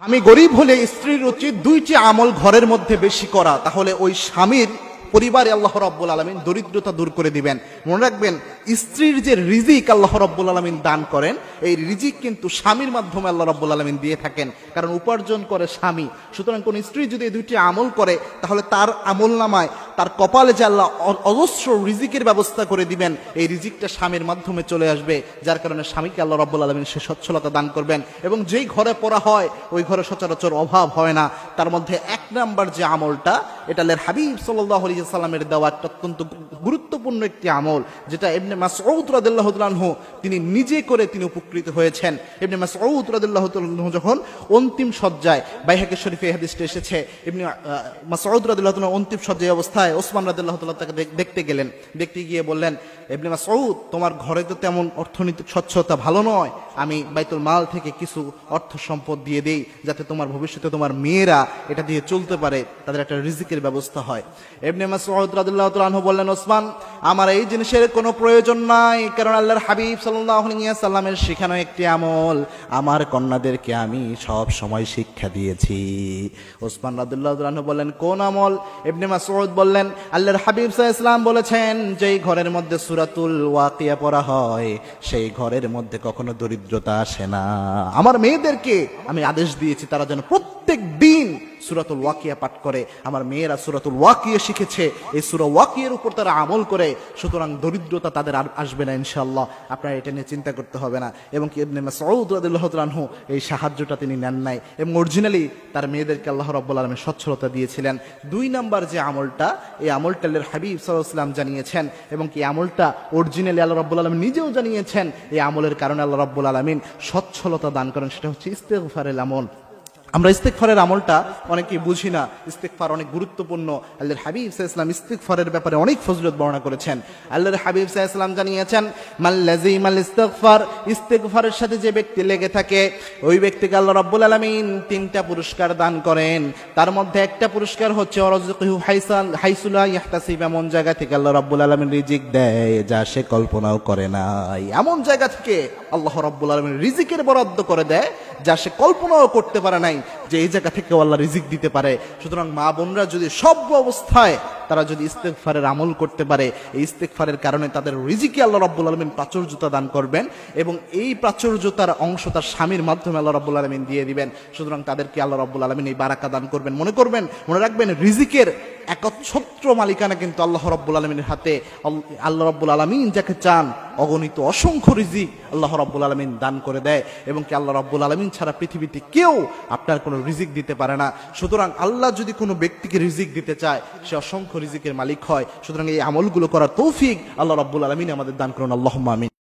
স্বামী গরিব হলে স্ত্রীর উচিত দুইটি আমল ঘরের মধ্যে বেশি করা, তাহলে ওই স্বামীর পরিবারে আল্লাহ রাব্বুল আলামিন দরিদ্রতা দূর করে দিবেন। মনে রাখবেন, স্ত্রীর যে রিজিক আল্লাহ রাব্বুল আলামিন দান করেন, এই রিজিক কিন্তু স্বামীর মাধ্যমে আল্লাহ রাব্বুল আলামিন দিয়ে থাকেন, কারণ উপার্জন করে স্বামী। সুতরাং কোন স্ত্রী যদি এই দুইটি আমল করে, তাহলে তার আমল নামায়, তার কপালে যে আল্লাহ অজস্র রিজিকের ব্যবস্থা করে দিবেন, এই রিজিকটা স্বামীর মাধ্যমে চলে আসবে, যার কারণে স্বামীকে আল্লাহ রাব্বুল আলামিন সে সচ্ছলতা দান করবেন। এবং যেই ঘরে পড়া হয়, ওই ঘরে সচরাচর অভাব হয় না। তার মধ্যে এক নাম্বার যে আমলটা, এটা আল্লাহর হাবিব সাল্লাল্লাহু আলাইহি ওয়াসাল্লামের দেওয়া অত্যন্ত গুরুত্বপূর্ণ একটি আমল, যেটা ইবনে মাসউদ রাদিয়াল্লাহু তাআলা আনহু তিনি নিজে করে তিনি উপকৃত হয়েছেন। ইবনে মাসউদ রাদিয়াল্লাহু তাআলা আনহু যখন অন্তিম শয্যায়, বাইহাকী শরীফে এই হাদিসটি এসেছে, ইবনে মাসউদ রাদিয়াল্লাহু তাআলা অন্তিম শয্যায় অবস্থায় ওসমান রাদিয়াল্লাহু তাআলা তাকে দেখতে গেলেন। দেখতে গিয়ে বললেন, ইবনে মাসউদ, তোমার ঘরে তো তেমন অর্থনৈতিক সচ্ছলতা ভালো নয়, আমি বাইতুল মাল থেকে কিছু অর্থ সম্পদ দিয়ে দেই, যাতে তোমার ভবিষ্যতে তোমার মেয়েরা এটা দিয়ে চলতে পারে, তাদের একটা রিজিকের ব্যবস্থা হয়। ইবনে মাসউদ রাদিয়াল্লাহু তাআলা আনহু বললেন, ওসমান, আমার এই জিনিসের কোনো প্রয়োজন নাই, কারণ আল্লাহর হাবিব সাল্লাল্লাহু আলাইহি ওয়াসাল্লামের শেখানো একটি আমল আমার কন্যাদেরকে আমি সব সময় শিক্ষা দিয়েছি। ওসমান রাদিয়াল্লাহু তাআলা আনহু বললেন, কোন আমল? ইবনে মাসউদ বললেন, আল্লাহর হাবিব সাল্লাল্লাহু আলাইহি ওয়াসাল্লাম বলেছেন, যেই ঘরের মধ্যে সূরাতুল ওয়াকিয়া পড়া হয়, সেই ঘরের মধ্যে কখনো দরিদ্রতা আসে না। আমার মেয়েদেরকে আমি আদেশ দিয়েছি তারা যেন প্রত্যেক দিন সূরাতুল ওয়াকিয়া পাঠ করে। আমার মেয়েরা সূরাতুল ওয়াকিয়া শিখেছে, এই সূরা ওয়াকিয়ার উপর তারা আমল করে, সুতরাং দরিদ্রতা তাদের আর আসবে না ইনশাআল্লাহ। আপনারা এটা নিয়ে চিন্তা করতে হবে না। এবং কি ইবনে মাসউদ রাদিয়াল্লাহু তাআলা আনহু এই সাহায্যটা তিনি নেন নাই, এবং অরিজিনালি তার মেয়েদেরকে আল্লাহ রাব্বুল আলামিন সচ্ছলতা দিয়েছিলেন। দুই নাম্বার যে আমলটা, এই আমলটা আল্লাহর হাবিব সাল্লাল্লাহু আলাইহি ওয়াসাল্লাম জানিয়েছেন, এবং কি আমলটা অরিজিনালি আল্লাহ রাব্বুল আলামিন নিজেও জানিয়েছেন। এই আমলের কারণে আল্লাহ রাব্বুল আলামিন সচ্ছলতা দান করেন, সেটা হচ্ছে ইস্তেগফারের আমল। আমরা ইস্তেগফারের আমলটা অনেকেই বুঝি না। ইস্তেগফার অনেক গুরুত্বপূর্ণ। আল্লাহর হাবিব সাল্লাল্লাহু আলাইহি ওয়াসাল্লাম ইস্তেগফারের ব্যাপারে অনেক ফজিলত বর্ণনা করেছেন। আল্লাহর হাবিব সাল্লাল্লাহু আলাইহি ওয়াসাল্লাম জানিয়েছেন, মাল্লাযিমাল ইস্তেগফার, ইস্তেগফারের সাথে যে ব্যক্তি লেগে থাকে, ওই ব্যক্তিকে আল্লাহ রাব্বুল আলামিন তিনটা পুরস্কার দান করেন। তার মধ্যে একটা পুরস্কার হচ্ছে ওয়ারযুকুহু হাইসু লা ইয়াহতাসিব, এমন জায়গা থেকে আল্লাহ রাব্বুল আলামিন রিজিক দেয় যা সে কল্পনাও করে নাই। এমন জায়গা থেকে আল্লাহ রাব্বুল আলামিন রিজিকের বরাদ্দ করে দেয় যা সে কল্পনাও করতে পারে নাই, যে এই জায়গা থেকে আল্লাহ রিজিক দিতে পারে। সুতরাং মা বোনরা যদি সব অবস্থায় তারা যদি ইস্তেগফারের আমল করতে পারে, এই ইস্তেগফারের কারণে তাদের রিজিকে আল্লাহ রাব্বুল আলামিন প্রাচুর্যতা দান করবেন, এবং এই প্রাচুর্যতার অংশ তার স্বামীর মাধ্যমে আল্লাহ রাব্বুল আলামিন দিয়ে দিবেন। সুতরাং তাদেরকে আল্লাহ রাব্বুল আলামিন এই বারাকা দান করবেন। মনে রাখবেন, রিজিকের একচ্ছত্র মালিকানা কিন্তু আল্লাহ রাব্বুল আলামিনের হাতে। আল্লাহ রাব্বুল আলামিন যাকে চান অগণিত অসংখ্য রিজিক আল্লাহ রাব্বুল আলামিন দান করে দেয়, এবং কি আল্লাহ রাব্বুল আলামিন ছাড়া পৃথিবীতে কেউ আপনার কোনো রিজিক দিতে পারে না। সুতরাং আল্লাহ যদি কোনো ব্যক্তিকে রিজিক দিতে চায়, সে অসংখ্য রিজিকের মালিক হয়। সুতরাং এই আমলগুলো করার তৌফিক আল্লাহ রাব্বুল আলামিন আমাদের দান করুন। আল্লাহুম্মা আমিন।